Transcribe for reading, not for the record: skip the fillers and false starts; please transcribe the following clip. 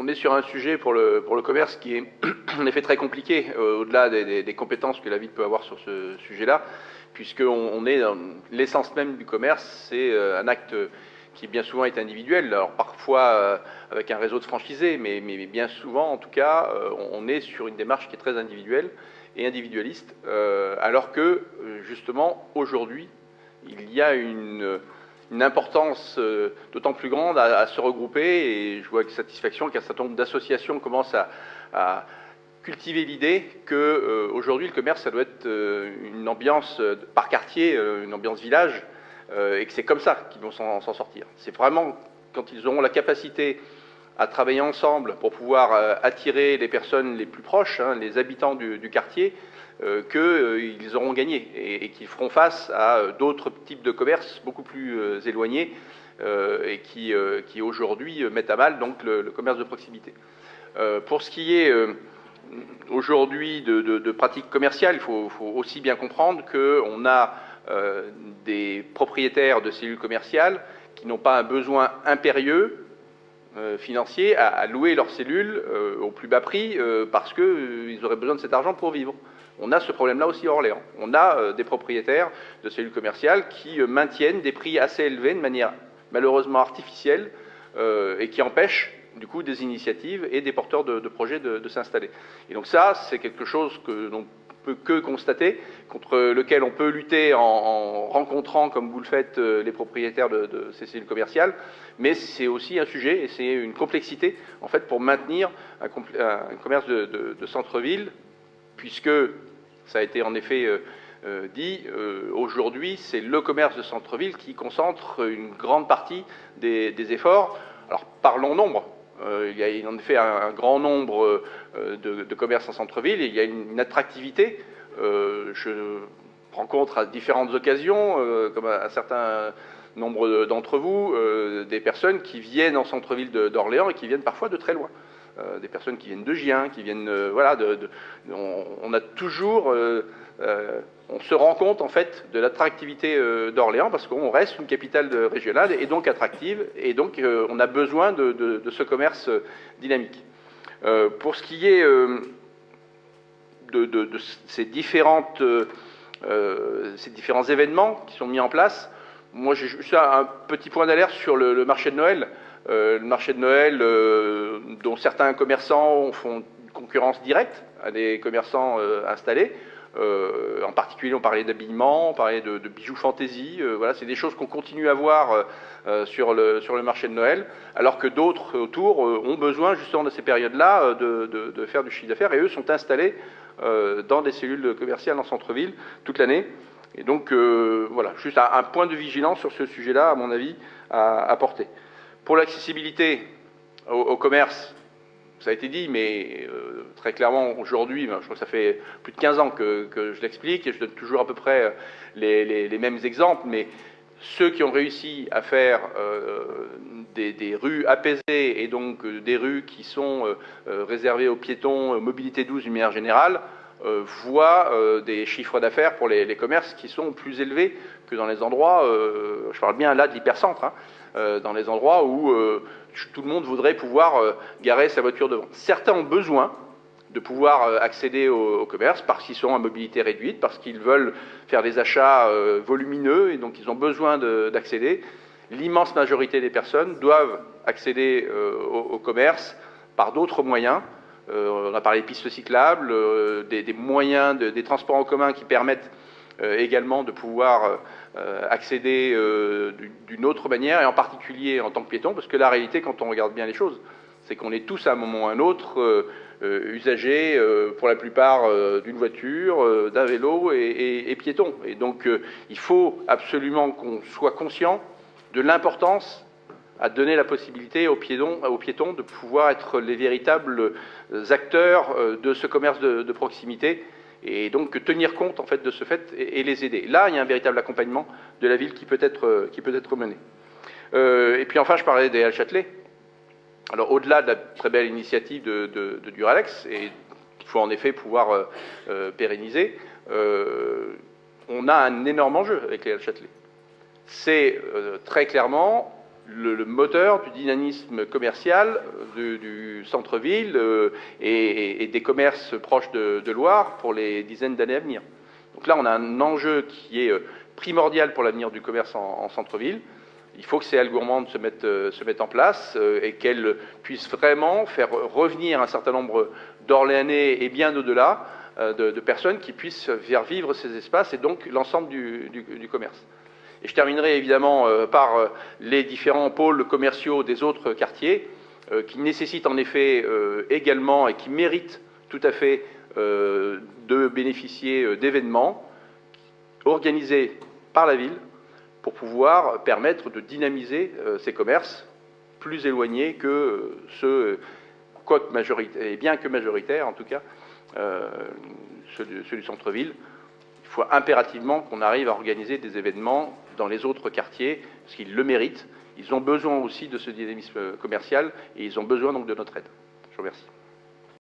on est sur un sujet pour le commerce qui est en effet très compliqué, au-delà des compétences que la ville peut avoir sur ce sujet-là, puisqu'on est dans l'essence même du commerce, c'est un acte qui bien souvent est individuel, alors parfois avec un réseau de franchisés, mais bien souvent en tout cas, on est sur une démarche qui est très individuelle et individualiste, alors que justement aujourd'hui, il y a une importance d'autant plus grande à se regrouper, et je vois avec satisfaction qu'un certain nombre d'associations commencent à cultiver l'idée que aujourd'hui le commerce, ça doit être une ambiance par quartier, une ambiance village, et que c'est comme ça qu'ils vont s'en sortir. C'est vraiment quand ils auront la capacité à travailler ensemble pour pouvoir attirer les personnes les plus proches, hein, les habitants du quartier, qu'ils auront gagné et qu'ils feront face à d'autres types de commerces beaucoup plus éloignés et qui aujourd'hui mettent à mal donc le commerce de proximité. Pour ce qui est aujourd'hui de pratiques commerciales, il faut aussi bien comprendre qu'on a des propriétaires de cellules commerciales qui n'ont pas un besoin impérieux financier à louer leurs cellules au plus bas prix parce qu'ils auraient besoin de cet argent pour vivre. On a ce problème-là aussi à Orléans. On a des propriétaires de cellules commerciales qui maintiennent des prix assez élevés de manière malheureusement artificielle et qui empêchent du coup des initiatives et des porteurs de projets de s'installer. Et donc ça, c'est quelque chose que l'on peut que constater, contre lequel on peut lutter en rencontrant, comme vous le faites, les propriétaires de ces cellules commerciales, mais c'est aussi un sujet et c'est une complexité en fait pour maintenir un commerce de centre-ville, puisque ça a été en effet dit, aujourd'hui c'est le commerce de centre-ville qui concentre une grande partie des efforts. Alors parlons nombre. Il y a en effet un grand nombre de commerces en centre-ville et il y a une attractivité. Je rencontre à différentes occasions, comme à certains nombre d'entre vous, des personnes qui viennent en centre-ville d'Orléans et qui viennent parfois de très loin. Des personnes qui viennent de Gien, qui viennent, voilà, on a toujours, on se rend compte en fait de l'attractivité d'Orléans parce qu'on reste une capitale régionale et donc attractive, et donc on a besoin de ce commerce dynamique. Pour ce qui est de ces différents événements qui sont mis en place, moi j'ai juste un petit point d'alerte sur le marché de Noël. Le marché de Noël, dont certains commerçants font une concurrence directe à des commerçants installés. En particulier, on parlait d'habillement, on parlait de bijoux fantaisie. Voilà, c'est des choses qu'on continue à voir sur le marché de Noël, alors que d'autres autour ont besoin justement de ces périodes-là de faire du chiffre d'affaires, et eux sont installés dans des cellules commerciales en centre-ville toute l'année. Et donc, voilà, juste un point de vigilance sur ce sujet-là, à mon avis, à porter. Pour l'accessibilité au commerce, ça a été dit, mais très clairement, aujourd'hui, je crois que ça fait plus de 15 ans que je l'explique, et je donne toujours à peu près les mêmes exemples, mais ceux qui ont réussi à faire des rues apaisées, et donc des rues qui sont réservées aux piétons, mobilité douce d'une manière générale, voient des chiffres d'affaires pour les commerces qui sont plus élevés que dans les endroits, je parle bien là de l'hypercentre, hein, dans les endroits où tout le monde voudrait pouvoir garer sa voiture devant. Certains ont besoin de pouvoir accéder au commerce parce qu'ils sont à mobilité réduite, parce qu'ils veulent faire des achats volumineux et donc ils ont besoin d'accéder. L'immense majorité des personnes doivent accéder au commerce par d'autres moyens. On a parlé de pistes cyclables, des moyens, des transports en commun qui permettent également de pouvoir accéder d'une autre manière, et en particulier en tant que piéton, parce que la réalité, quand on regarde bien les choses, c'est qu'on est tous à un moment ou à un autre usagers, pour la plupart, d'une voiture, d'un vélo et piétons. Et donc il faut absolument qu'on soit conscient de l'importance à donner la possibilité aux piétons de pouvoir être les véritables acteurs de ce commerce de proximité, et donc tenir compte en fait de ce fait et les aider. Là, il y a un véritable accompagnement de la ville qui peut être mené. Et puis enfin, je parlais des Halles Châtelet. Alors au-delà de la très belle initiative de Duralex, et qu'il faut en effet pouvoir pérenniser, on a un énorme enjeu avec les Halles Châtelet. C'est très clairement le moteur du dynamisme commercial du centre-ville et des commerces proches de Loire pour les dizaines d'années à venir. Donc là, on a un enjeu qui est primordial pour l'avenir du commerce en centre-ville. Il faut que ces halles gourmandes se mettent en place et qu'elles puissent vraiment faire revenir un certain nombre d'Orléanais et bien au-delà de personnes qui puissent faire vivre ces espaces et donc l'ensemble du commerce. Et je terminerai évidemment par les différents pôles commerciaux des autres quartiers qui nécessitent en effet également et qui méritent tout à fait de bénéficier d'événements organisés par la ville pour pouvoir permettre de dynamiser ces commerces plus éloignés que ceux, quoique majoritaires, et bien que majoritaires en tout cas, ceux du centre-ville. Il faut impérativement qu'on arrive à organiser des événements dans les autres quartiers, parce qu'ils le méritent. Ils ont besoin aussi de ce dynamisme commercial et ils ont besoin donc de notre aide. Je vous remercie.